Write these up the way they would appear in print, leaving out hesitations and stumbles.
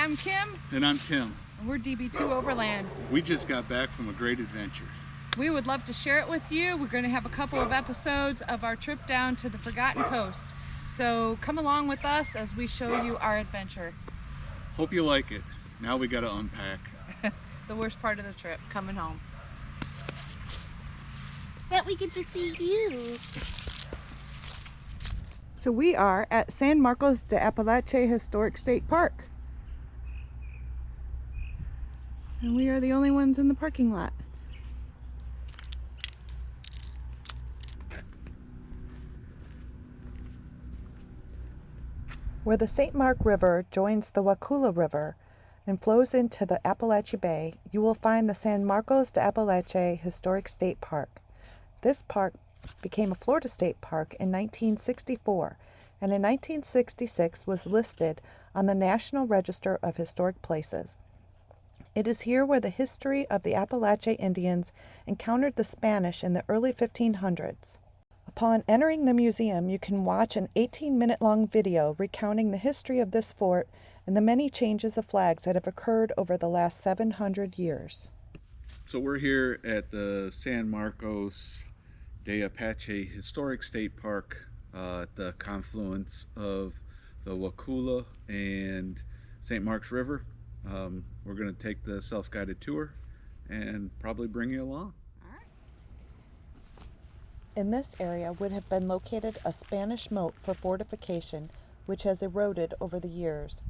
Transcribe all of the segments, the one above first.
I'm Kim. And I'm Tim. And we're DB2 Overland. We just got back from a great adventure. We would love to share it with you. We're going to have a couple of episodes of our trip down to the Forgotten Coast. So come along with us as we show you our adventure. Hope you like it. Now we got to unpack. The worst part of the trip, coming home. But we get to see you. So we are at San Marcos de Apalache Historic State Park. And we are the only ones in the parking lot. Where the St. Mark River joins the Waukulla River and flows into the Apalachee Bay, you will find the San Marcos de Apalache Historic State Park. This park became a Florida State Park in 1964, and in 1966 was listed on the National Register of Historic Places. It is here where the history of the Apalachee Indians encountered the Spanish in the early 1500s. Upon entering the museum, you can watch an 18-minute-long video recounting the history of this fort and the many changes of flags that have occurred over the last 700 years. So we're here at the San Marcos de Apache Historic State Park at the confluence of the Waukulla and St. Mark's River. We're going to take the self-guided tour and probably bring you along. In this area would have been located a Spanish moat for fortification, which has eroded over the years.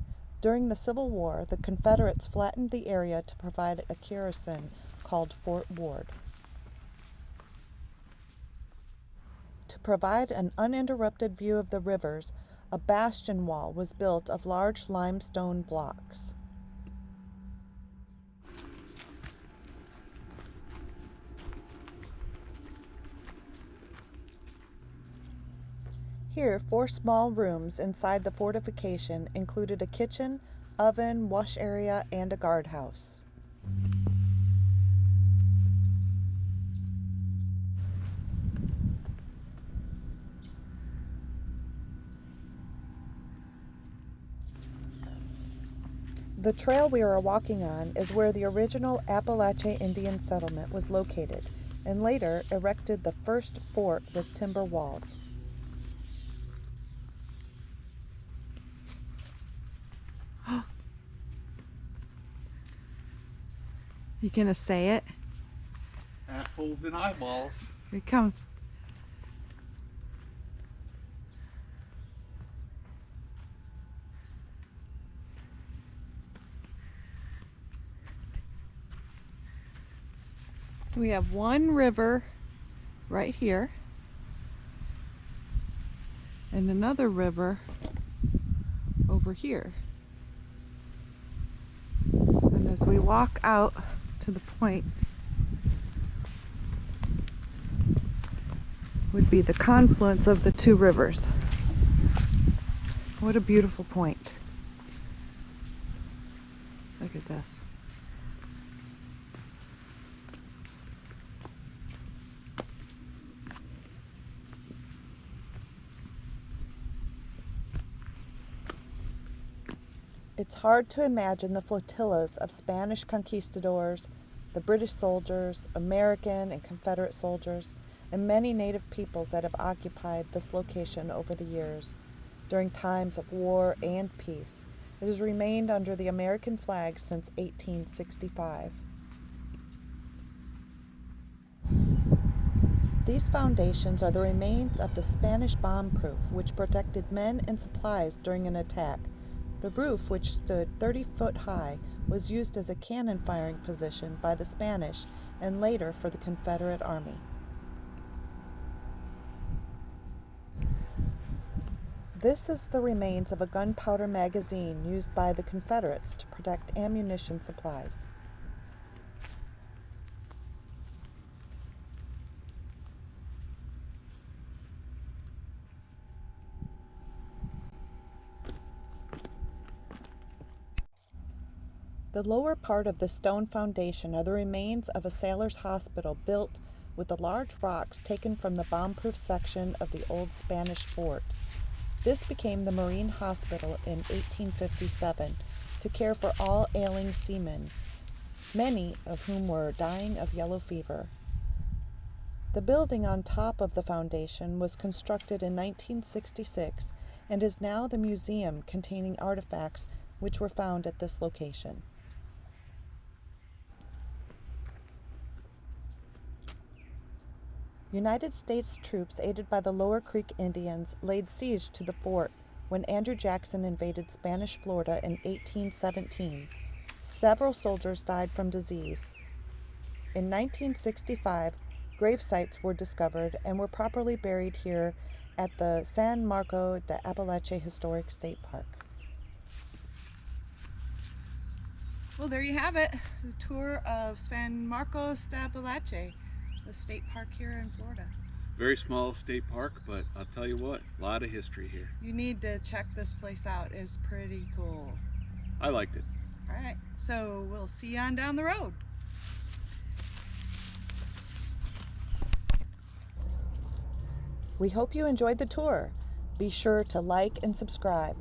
During the Civil War, the Confederates flattened the area to provide a garrison called Fort Ward. To provide an uninterrupted view of the rivers, a bastion wall was built of large limestone blocks. Here, 4 small rooms inside the fortification included a kitchen, oven, wash area, and a guardhouse. The trail we are walking on is where the original Apalachee Indian settlement was located, and later erected the first fort with timber walls. You gonna say it? Assholes and eyeballs. Here it comes. We have one river right here and another river over here. And as we walk out to the point would be the confluence of the 2 rivers. What a beautiful point. Look at this. It's hard to imagine the flotillas of Spanish conquistadors, the British soldiers, American and Confederate soldiers, and many native peoples that have occupied this location over the years. During times of war and peace, it has remained under the American flag since 1865. These foundations are the remains of the Spanish bomb-proof, which protected men and supplies during an attack. The roof, which stood 30 foot high, was used as a cannon firing position by the Spanish and later for the Confederate Army. This is the remains of a gunpowder magazine used by the Confederates to protect ammunition supplies. The lower part of the stone foundation are the remains of a sailor's hospital built with the large rocks taken from the bomb-proof section of the old Spanish fort. This became the Marine Hospital in 1857, to care for all ailing seamen, many of whom were dying of yellow fever. The building on top of the foundation was constructed in 1966 and is now the museum containing artifacts which were found at this location. United States troops aided by the Lower Creek Indians laid siege to the fort when Andrew Jackson invaded Spanish Florida in 1817. Several soldiers died from disease. In 1965, grave sites were discovered and were properly buried here at the San Marco de Apalache Historic State Park. Well, there you have it, the tour of San Marcos de Apalache, the state park here in Florida. Very small state park, but I'll tell you what, a lot of history here. You need to check this place out. It's pretty cool. I liked it. All right, so we'll see you on down the road. We hope you enjoyed the tour. Be sure to like and subscribe.